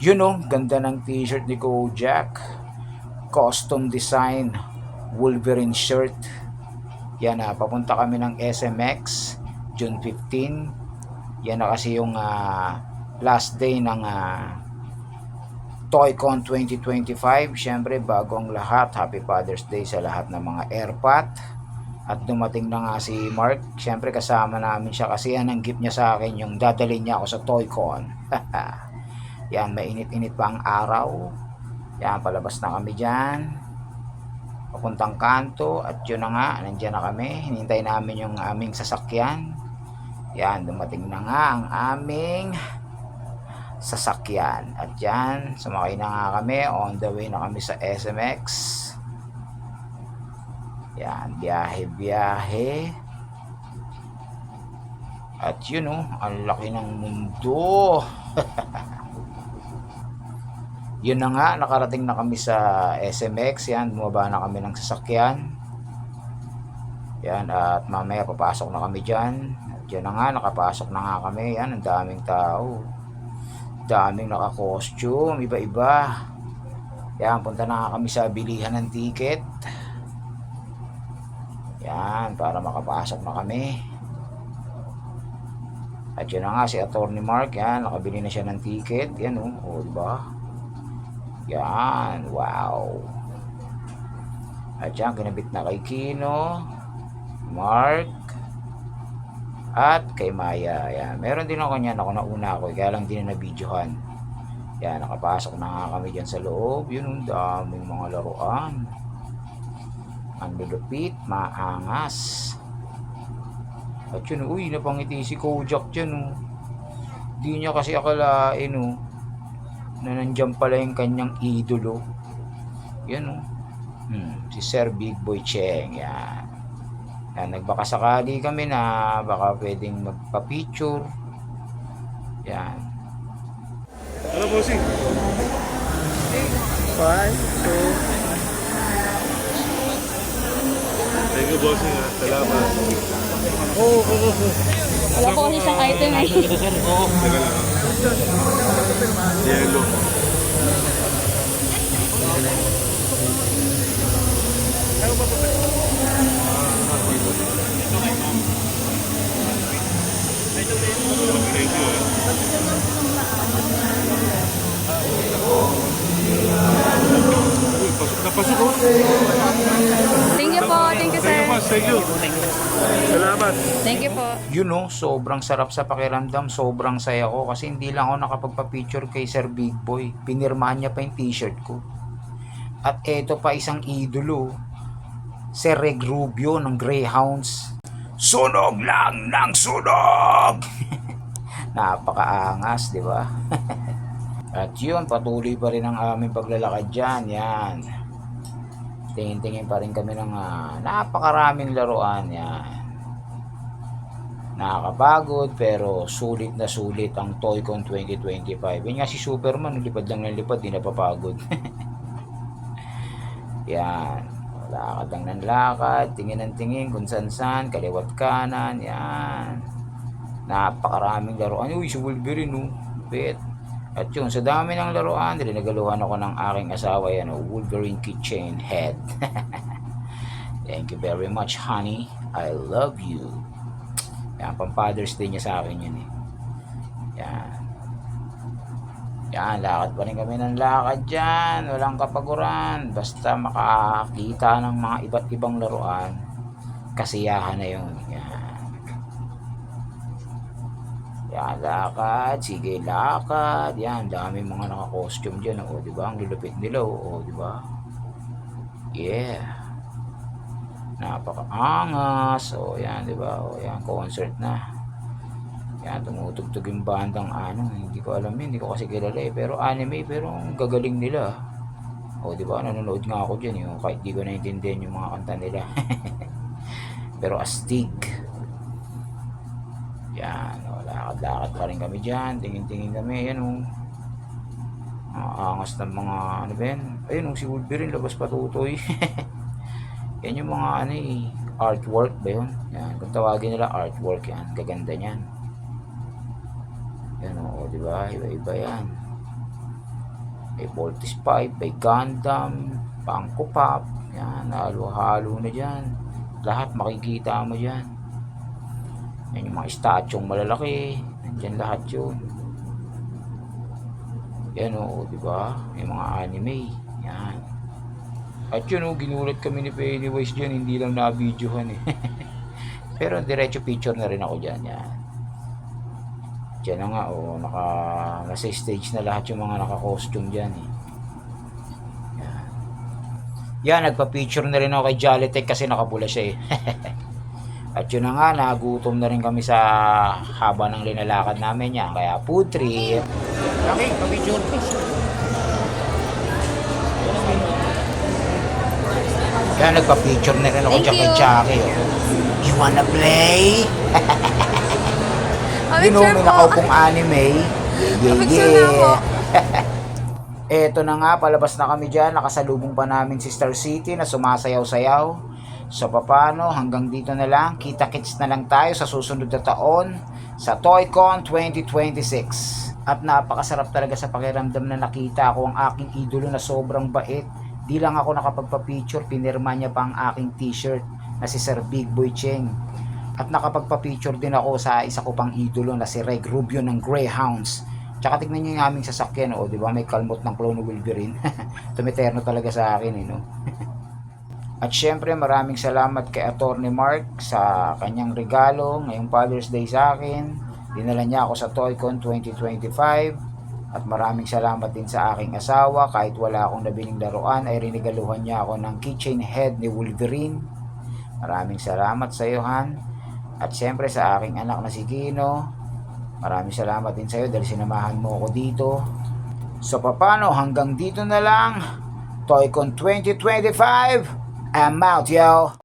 Yun know, ganda ng t-shirt ni Kojak. Custom design Wolverine shirt. Yan na, papunta kami ng SMX June 15. Yan na kasi yung last day ng ToyCon 2025. Syempre, bago ang lahat, Happy Father's Day sa lahat ng mga airpat. At dumating na nga si Mark. Syempre, kasama namin siya kasi yan ang gift niya sa akin, yung dadalhin niya ako sa ToyCon. Yan, mainit-init pa ang araw. Yan, palabas na kami dyan. Papuntang kanto. At yun na nga, nandiyan na kami. Hinintay namin yung aming sasakyan. Yan, dumating na nga ang aming sasakyan. At yan, sumakay na nga kami. On the way na kami sa SMX. Yan, biyahe-biyahe. At yun oh, ang laki ng mundo. Yun na nga, nakarating na kami sa SMX. Yan, bumaba na kami ng sasakyan. Yan, at mamaya papasok na kami dyan. At yun na nga, nakapasok na nga kami. Yan, ang daming tao. Daming naka-costume, iba-iba. Yan, punta na nga kami sa bilihan ng ticket. Yan, para makapasok na kami. At yun na nga, si Attorney Mark, yan, nakabili na siya ng ticket. Yan oh, diba? Yan, wow. At yan, kinabit na kay Kino, Mark, at kay Maya. Yan, meron din ako niyan, ako nauna ako, kaya lang din na videohan. Yan, nakapasok na nga kami dyan sa loob. Yun, daming mga laruan. Ang lulupit, maangas. At yun, uy, napangiti si Kojak dyan, oh. Di niya kasi akalain, oh, na nandiyan pala yung kanyang idolo. Yan, oh. Si Sir Big Boy Cheng. Yan. Yan, nagbakasakali kami na baka pwedeng magpa-picture. Yan. Ano, bossing? 5, 2. Thank you, bossing. Salamat. Wala po kasi isang item eh. Teka lang. Yellow. Thank you. Uy, pasok na pasok, oh. Thank you po. Thank you, sir. Thank you, boss. Thank you. Salamat. Thank you po. You know, sobrang sarap sa pakiramdam, sobrang saya ko kasi hindi lang ako nakapagpa-picture kay Sir Big Boy. Pinirmahan niya pa yung t-shirt ko. At eto pa isang idolo, Sir Reg Rubio ng Greyhounds. Sunog lang ng sunog! Napakaangas, di ba? At yun, patuloy pa rin ang aming paglalakad dyan. Yan. Tingin-tingin pa rin kami ng napakaraming laruan. Yan. Nakakapagod pero sulit na sulit ang ToyCon 2025. Yun nga si Superman, lipad lang ng lipad, di napapagod. Yan. Lakad lang ng lakad, tingin ng tingin kung saan-saan, kaliwat kanan. Yan. Napakaraming laruan. Uy, si Wolverine, oh. Bet. At yun, sa dami ng laruan, dinagaluhan ako ng aking asawa, yan, Wolverine keychain head. Thank you very much, honey. I love you. Yan, pang Father's Day niya sa akin yun eh. Yan. Yan, lakad pa rin kami ng lakad dyan. Walang kapaguran. Basta makakita ng mga iba't ibang laruan, kasiyahan na yun. Yan. Yan, lakad, sige, lakad. Yan, daming mga naka-costume dyan. O, diba? Ang lulupit nila. O, diba? Yeah. Napakaangas. O, yan, diba? O, yan, concert na. Yan, tumutugtog yung bandang ano. Hindi ko alam yun. Hindi ko kasi kilala eh. Pero anime, pero ang gagaling nila. O, diba? Nanonood nga ako dyan. Yung, kahit di ko naintindihan yung mga kanta nila. Pero astig. Yan, lakad-lakad pa rin kami dyan, tingin-tingin kami, yan o, angas ng mga, ano ba yan, ayun o, si Wolverine, labas patutoy. Yan yung mga, ano eh, artwork ba yun, yan, kung tawagin nila artwork, yan, gaganda nyan. Yan o, diba, iba-iba yan. may Voltes 5, may Gundam, Funko Pop, yan, halo-halo na dyan. Lahat makikita mo dyan. Yan yung mga statsyong malalaki, nandyan lahat yun. Yan o, di ba? May mga anime, yan. At yun o, ginulat kami ni Pennywise dyan, hindi lang na-videohan eh. Pero diretso picture na rin ako dyan, yan. Diyan na nga, oh, nasa stage na lahat yung mga naka-costume dyan eh. Yan. Yan, nagpa-picture na rin ako kay Jollytech kasi nakapula siya eh. At yun na nga, nagutom na rin kami sa haba ng linalakad namin yan. Kaya food trip. Okay, pa-picture. Kaya nagpa-picture na rin ako Thank dyan kay you. Jackie. Oh. You wanna play? Picture Ginumin po. ako pong anime. Yeah, Picture na ako. Eto na nga, palabas na kami dyan. Nakasalubong pa namin si Star City na sumasayaw-sayaw. So papano, hanggang dito na lang. Kita-kits na lang tayo sa susunod na taon sa ToyCon 2026. At napakasarap talaga sa pakiramdam na nakita ko ang aking idolo na sobrang bait. Di lang ako nakapagpa-picture, pinirma niya pa ang aking t-shirt na si Sir Big Boy Cheng. At nakapagpa-picture din ako sa isa ko pang idolo na si Reg Rubio ng Greyhounds. Tsaka tignan nyo yung aming sasakyan, oh, di ba? May kalmot ng clone Wolverine. Tumiterno talaga sa akin, eh, no? At syempre, maraming salamat kay Attorney Mark sa kanyang regalo ngayong Father's Day sa akin. Dinala niya ako sa ToyCon 2025. At maraming salamat din sa aking asawa. Kahit wala akong nabiling laruan, ay rinigaluhan niya ako ng keychain head ni Wolverine. Maraming salamat sa iyo, Han. At siyempre sa aking anak na si Kino, maraming salamat din sa iyo dahil sinamahan mo ako dito. So papano, hanggang dito na lang. ToyCon 2025, I'm out, yo!